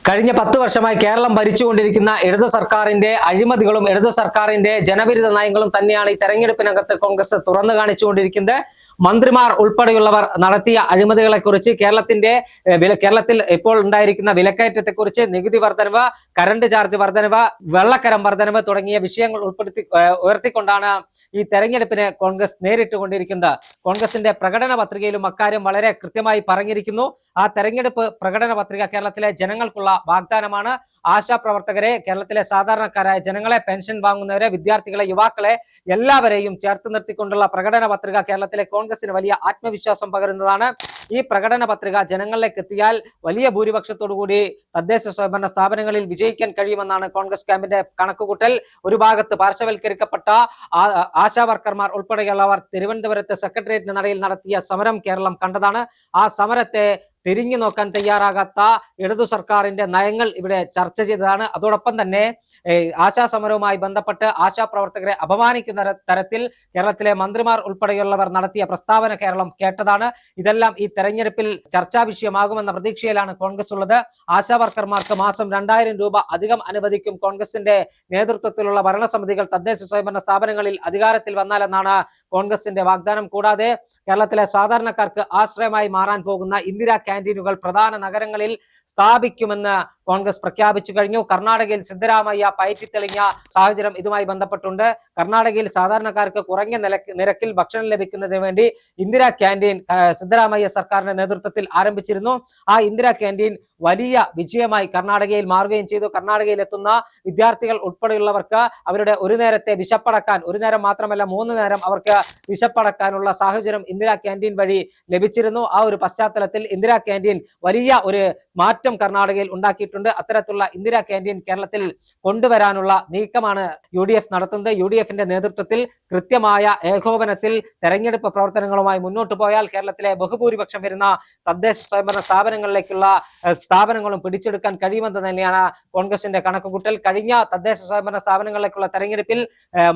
കഴിഞ്ഞ 10 വർഷമായി കേരളം ഭരിച്ചുകൊണ്ടിരിക്കുന്ന ഇടതു സർക്കാരിന്റെ അഴിമതികളും ഇടതു സർക്കാരിന്റെ ജനവിരുദ്ധ നയങ്ങളും തന്നെയാണ് ഈ തെരഞ്ഞെടുപ്പിനകത്ത് കോൺഗ്രസ് തുറന്നു കാണിച്ചുകൊണ്ടിരിക്കുന്നത്. മന്ത്രിമാർ ഉൾപ്പെടെയുള്ളവർ നടത്തിയ അഴിമതികളെക്കുറിച്ച്, കേരളത്തിൽ ഇപ്പോൾ ഉണ്ടായിരിക്കുന്ന വിലക്കയറ്റത്തെക്കുറിച്ച്, നികുതി വർധനവ്, കറണ്ട് ചാർജ് വർധനവ്, വെള്ളക്കരം വർധനവ് തുടങ്ങിയ വിഷയങ്ങൾ ഉയർത്തിക്കൊണ്ടാണ് ഈ തെരഞ്ഞെടുപ്പിനെ കോൺഗ്രസ് നേരിട്ടുകൊണ്ടിരിക്കുന്നത്. കോൺഗ്രസിന്റെ പ്രകടന പത്രികയിലും അക്കാര്യം വളരെ കൃത്യമായി പറഞ്ഞിരിക്കുന്നു. ആ തെരഞ്ഞെടുപ്പ് പ്രകടന പത്രിക കേരളത്തിലെ ജനങ്ങൾക്കുള്ള വാഗ്ദാനമാണ്. ആശാപ്രവർത്തകരെ, കേരളത്തിലെ സാധാരണക്കാരായ ജനങ്ങളെ, പെൻഷൻ വാങ്ങുന്നവരെ, വിദ്യാർത്ഥികളെ, യുവാക്കളെ എല്ലാവരെയും ചേർത്ത് നിർത്തിക്കൊണ്ടുള്ള പ്രകടന പത്രിക കേരളത്തിലെ കോൺഗ്രസിന് വലിയ ആത്മവിശ്വാസം പകരുന്നതാണ്. ഈ പ്രകടന പത്രിക ജനങ്ങളിലേക്ക് എത്തിയാൽ വലിയ ഭൂരിപക്ഷത്തോടുകൂടി തദ്ദേശ സ്വയംഭരണ സ്ഥാപനങ്ങളിൽ വിജയിക്കാൻ കഴിയുമെന്നാണ് കോൺഗ്രസ് ക്യാമ്പിന്റെ കണക്കുകൂട്ടൽ. ഒരു ഭാഗത്ത് പാർശ്വവൽക്കരിക്കപ്പെട്ട ആശാ വർക്കർമാർ ഉൾപ്പെടെയുള്ളവർ തിരുവനന്തപുരത്ത് സെക്രട്ടേറിയറ്റിന് നടയിൽ നടത്തിയ സമരം കേരളം കണ്ടതാണ്. ആ സമരത്തെ തിരിഞ്ഞു നോക്കാൻ തയ്യാറാകാത്ത ഇടതു സർക്കാരിന്റെ നയങ്ങൾ ഇവിടെ ചർച്ച ചെയ്തതാണ്. അതോടൊപ്പം തന്നെ ആശാ സമരവുമായി ബന്ധപ്പെട്ട് ആശാപ്രവർത്തകരെ അപമാനിക്കുന്ന തരത്തിൽ കേരളത്തിലെ മന്ത്രിമാർ ഉൾപ്പെടെയുള്ളവർ നടത്തിയ പ്രസ്താവന കേരളം കേട്ടതാണ്. ഇതെല്ലാം ഈ തെരഞ്ഞെടുപ്പിൽ ചർച്ചാ വിഷയമാകുമെന്ന പ്രതീക്ഷയിലാണ് കോൺഗ്രസ് ഉള്ളത്. ആശാ വർക്കർമാർക്ക് മാസം 2000 രൂപ അധികം അനുവദിക്കും കോൺഗ്രസിന്റെ നേതൃത്വത്തിലുള്ള ഭരണസമിതികൾ തദ്ദേശ സ്വയംഭരണ സ്ഥാപനങ്ങളിൽ അധികാരത്തിൽ വന്നാലെന്നാണ് കോൺഗ്രസിന്റെ വാഗ്ദാനം. കൂടാതെ കേരളത്തിലെ സാധാരണക്കാർക്ക് ആശ്രയമായി മാറാൻ പോകുന്ന ഇന്ദിരാ ക്യാൻറ്റീനുകൾ പ്രധാന നഗരങ്ങളിൽ സ്ഥാപിക്കുമെന്ന് കോൺഗ്രസ് പ്രഖ്യാപിച്ചു കഴിഞ്ഞു. കർണാടകയിൽ സിദ്ധരാമയ്യ പയറ്റിത്തെളിഞ്ഞ സാഹചര്യം ഇതുമായി ബന്ധപ്പെട്ടുണ്ട്. കർണാടകയിൽ സാധാരണക്കാർക്ക് കുറഞ്ഞ നിരക്കിൽ ഭക്ഷണം ലഭിക്കുന്നതിന് വേണ്ടി ഇന്ദിരാ ക്യാൻറ്റീൻ സിദ്ധരാമയ്യ സർക്കാരിന്റെ നേതൃത്വത്തിൽ ആരംഭിച്ചിരുന്നു. ആ ഇന്ദിരാ ക്യാൻറ്റീൻ വലിയ വിജയമായി കർണാടകയിൽ മാറുകയും ചെയ്തു. കർണാടകയിൽ എത്തുന്ന വിദ്യാർത്ഥികൾ ഉൾപ്പെടെയുള്ളവർക്ക് അവരുടെ ഒരു നേരത്തെ വിശപ്പടക്കാൻ, ഒരു നേരം മാത്രമല്ല 3 നേരം അവർക്ക് വിശപ്പടക്കാനുള്ള സാഹചര്യം ഇന്ദിരാ ക്യാൻറ്റീൻ വഴി ലഭിച്ചിരുന്നു. ആ ഒരു പശ്ചാത്തലത്തിൽ ഇന്ദിരാ ക്യാൻറ്റീൻ വലിയ ഒരു മാറ്റം കർണാടകയിൽ ഉണ്ടാക്കിയിട്ടുണ്ട്. അത്തരത്തിലുള്ള ഇന്ദിരാ ക്യാൻറ്റീൻ കേരളത്തിൽ കൊണ്ടുവരാനുള്ള നീക്കമാണ് UDF നടത്തുന്നത്. UDFന്റെ നേതൃത്വത്തിൽ കൃത്യമായ ഏകോപനത്തിൽ തെരഞ്ഞെടുപ്പ് പ്രവർത്തനങ്ങളുമായി മുന്നോട്ട് പോയാൽ കേരളത്തിലെ ബഹുഭൂരിപക്ഷം വരുന്ന തദ്ദേശ സ്വയംഭരണ സ്ഥാപനങ്ങളിലേക്കുള്ള സ്ഥാപനങ്ങളും പിടിച്ചെടുക്കാൻ കഴിയുമെന്ന് തന്നെയാണ് കോൺഗ്രസിന്റെ കണക്കുകൂട്ടൽ. കഴിഞ്ഞ തദ്ദേശ സ്വയംഭരണ സ്ഥാപനങ്ങളിലേക്കുള്ള തെരഞ്ഞെടുപ്പിൽ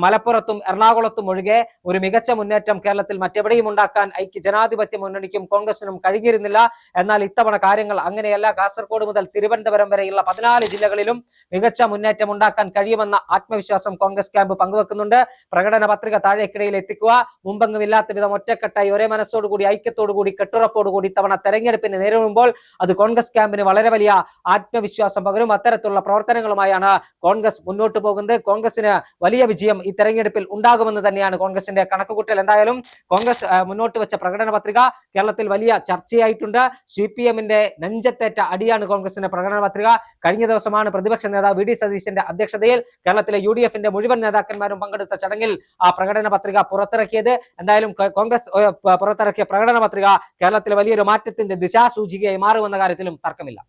മലപ്പുറത്തും എറണാകുളത്തും ഒഴികെ ഒരു മികച്ച മുന്നേറ്റം കേരളത്തിൽ മറ്റെവിടെയും ഉണ്ടാക്കാൻ ഐക്യ ജനാധിപത്യ മുന്നണിക്കും കോൺഗ്രസിനും കഴിഞ്ഞിരുന്നില്ല. എന്നാൽ ഇത്തവണ കാര്യങ്ങൾ അങ്ങനെയല്ല. കാസർഗോഡ് മുതൽ തിരുവനന്തപുരം വരെയുള്ള 14 ജില്ലകളിലും മികച്ച മുന്നേറ്റം ഉണ്ടാക്കാൻ കഴിയുമെന്ന ആത്മവിശ്വാസം കോൺഗ്രസ് ക്യാമ്പ് പങ്കുവെക്കുന്നുണ്ട്. പ്രകടന പത്രിക താഴേക്കിടയിൽ എത്തിക്കുക, മുമ്പെങ്ങുമില്ലാത്ത വിധം ഒറ്റക്കെട്ടായി ഒരേ മനസ്സോടുകൂടി ഐക്യത്തോടുകൂടി കെട്ടുറപ്പോടുകൂടി ഇത്തവണ തെരഞ്ഞെടുപ്പിന് നേരിടുമ്പോൾ അത് കോൺഗ്രസ് ക്യാമ്പിന് വളരെ വലിയ ആത്മവിശ്വാസം പകരും. അത്തരത്തിലുള്ള പ്രവർത്തനങ്ങളുമായാണ് കോൺഗ്രസ് മുന്നോട്ട് പോകുന്നത്. കോൺഗ്രസിന് വലിയ വിജയം ഈ തെരഞ്ഞെടുപ്പിൽ ഉണ്ടാകുമെന്ന് തന്നെയാണ് കോൺഗ്രസിന്റെ കണക്കുകൂട്ടൽ. എന്തായാലും കോൺഗ്രസ് മുന്നോട്ട് വെച്ച പ്രകടന പത്രിക കേരളത്തിൽ വലിയ ചർച്ചയായിട്ടുണ്ട്. CPMന്റെ നെഞ്ചത്തേറ്റ അടിയാണ് കോൺഗ്രസിന്റെ പ്രകടന പത്രിക. കഴിഞ്ഞ ദിവസമാണ് പ്രതിപക്ഷ നേതാവ് VD സതീശന്റെ അധ്യക്ഷതയിൽ കേരളത്തിലെ UDFന്റെ മുഴുവൻ നേതാക്കന്മാരും പങ്കെടുത്ത ചടങ്ങിൽ ആ പ്രകടന പത്രിക പുറത്തിറക്കിയത്. എന്തായാലും കോൺഗ്രസ് പുറത്തിറക്കിയ പ്രകടന പത്രിക കേരളത്തിലെ വലിയൊരു മാറ്റത്തിന്റെ ദിശാസൂചികയായി മാറുമെന്ന കാര്യത്തിലും തർക്കമില്ല.